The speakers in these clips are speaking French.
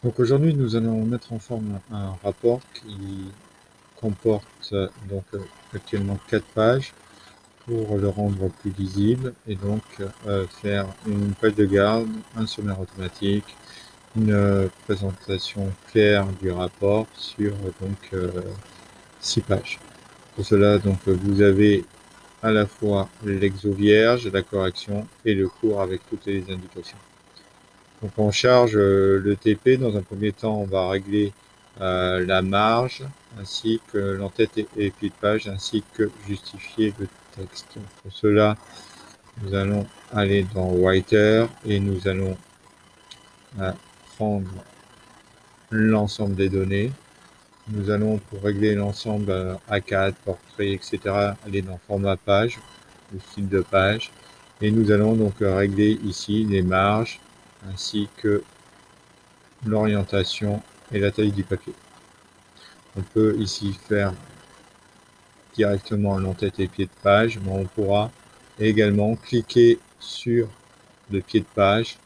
Donc aujourd'hui, nous allons mettre en forme un rapport qui comporte actuellement 4 pages pour le rendre plus lisible et donc faire une page de garde, un sommaire automatique, une présentation claire du rapport sur 6 pages. Pour cela, vous avez à la fois l'exo vierge, la correction et le cours avec toutes les indications. Donc on charge le TP. Dans un premier temps, on va régler la marge, ainsi que l'entête et pied de page, ainsi que justifier le texte. Pour cela, nous allons aller dans Writer et nous allons prendre l'ensemble des données. Nous allons, pour régler l'ensemble A4, portrait, etc., aller dans format page, le style de page. Et nous allons donc régler ici les marges, ainsi que l'orientation et la taille du papier. On peut ici faire directement l'entête et pied de page, mais on pourra également cliquer sur le pied de page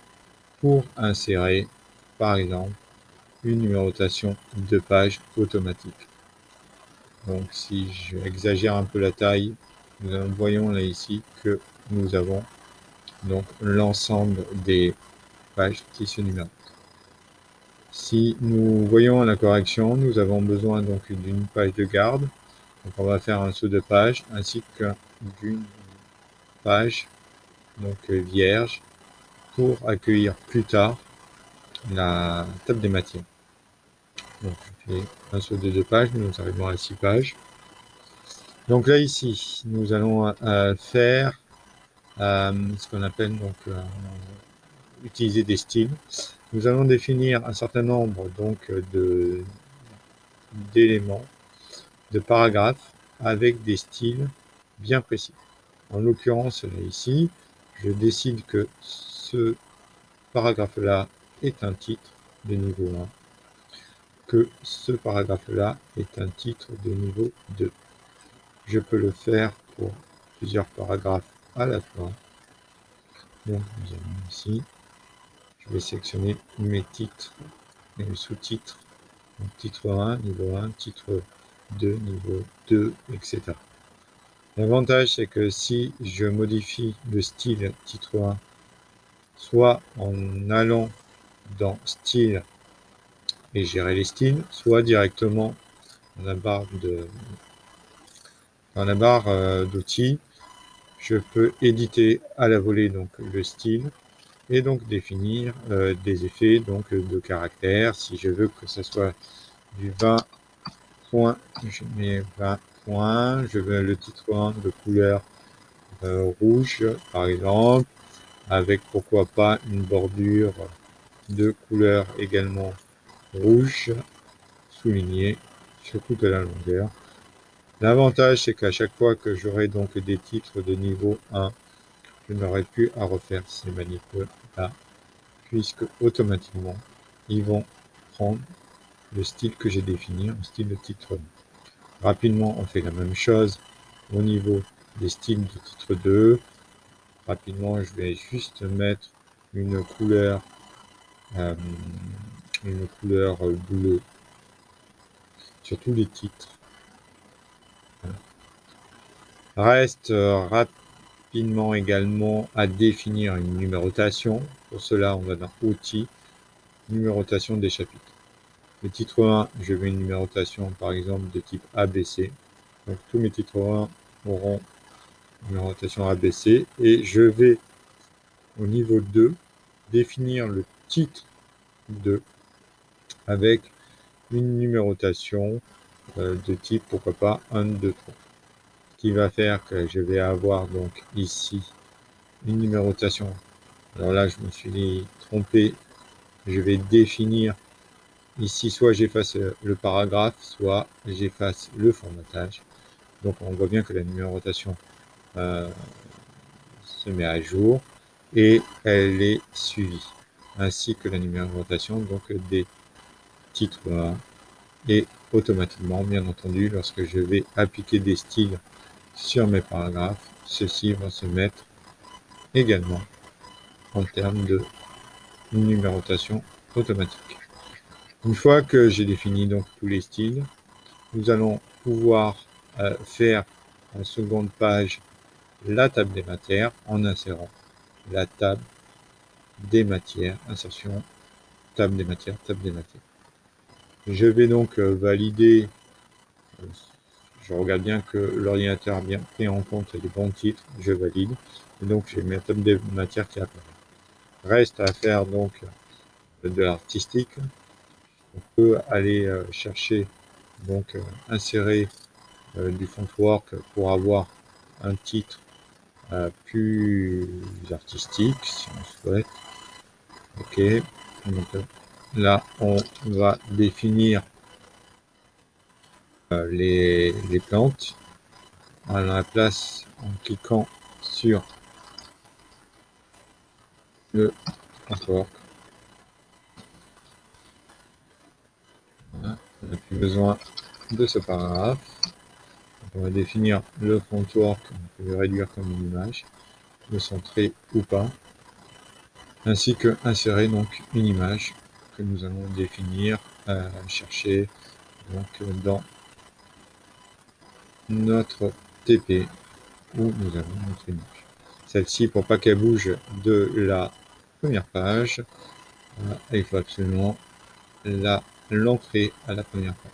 pour insérer, par exemple, une numérotation de page automatique. Donc si j'exagère un peu la taille, nous voyons là ici que nous avons donc l'ensemble des pages qui se numèrent. Si nous voyons la correction, nous avons besoin donc d'une page de garde. Donc on va faire un saut de page ainsi que d'une page vierge pour accueillir plus tard la table des matières. Donc je fais un saut de 2 pages, nous arrivons à 6 pages. Donc là ici, nous allons faire ce qu'on appelle utiliser des styles. Nous allons définir un certain nombre d'éléments, de paragraphes avec des styles bien précis. En l'occurrence, là ici, je décide que ce paragraphe-là est un titre de niveau 1, que ce paragraphe-là est un titre de niveau 2. Je peux le faire pour plusieurs paragraphes à la fois. Donc, nous allons ici, je vais sélectionner mes titres et mes sous-titres. Donc, titre 1, niveau 1, titre 2, niveau 2, etc. L'avantage, c'est que si je modifie le style titre 1, soit en allant dans style et gérer les styles, soit directement dans la barre d'outils, je peux éditer à la volée donc le style et donc définir des effets de caractère. Si je veux que ce soit du 20 points, je mets 20 points. Je veux le titre 1 de couleur rouge, par exemple, avec pourquoi pas une bordure de couleur également rouge, soulignée sur toute la longueur. L'avantage, c'est qu'à chaque fois que j'aurai donc des titres de niveau 1, je n'aurai plus à refaire ces manips-là, puisque automatiquement, ils vont prendre le style que j'ai défini, un style de titre 1. Rapidement, on fait la même chose au niveau des styles de titre 2. Rapidement, je vais juste mettre une couleur bleue sur tous les titres. Reste rapidement également à définir une numérotation. Pour cela, on va dans Outils, numérotation des chapitres. Le titre 1, je veux une numérotation par exemple de type ABC. Donc tous mes titres 1 auront une numérotation ABC et je vais au niveau 2 définir le titre 2 avec une numérotation de type pourquoi pas 1, 2, 3. Ce qui va faire que je vais avoir donc ici une numérotation. Alors là, je me suis trompé. Je vais définir ici, soit j'efface le paragraphe, soit j'efface le formatage. Donc on voit bien que la numérotation se met à jour et elle est suivie, ainsi que la numérotation des titres 1 et automatiquement, bien entendu, lorsque je vais appliquer des styles sur mes paragraphes, ceux-ci vont se mettre également en termes de numérotation automatique. Une fois que j'ai défini donc tous les styles, nous allons pouvoir faire en seconde page la table des matières en insérant la table des matières, insertion, table des matières, table des matières. Je vais donc valider, je regarde bien que l'ordinateur a bien pris en compte les bons titres, je valide, et donc j'ai ma table des matières qui apparaît. Reste à faire donc de l'artistique. On peut aller chercher, donc insérer du fontwork pour avoir un titre plus artistique, si on souhaite. Ok, donc là on va définir les plantes à la place en cliquant sur le fontwork. Voilà, on n'a plus besoin de ce paragraphe. On va définir le fontwork, on peut le réduire comme une image, le centrer ou pas, ainsi que insérer donc une image que nous allons définir, chercher donc dans notre TP où nous avons notre image. Celle-ci, pour pas qu'elle bouge de la première page, il faut absolument l'entrer à la première page.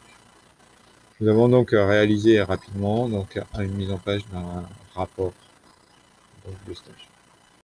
Nous avons donc réalisé rapidement donc une mise en page d'un rapport de stage.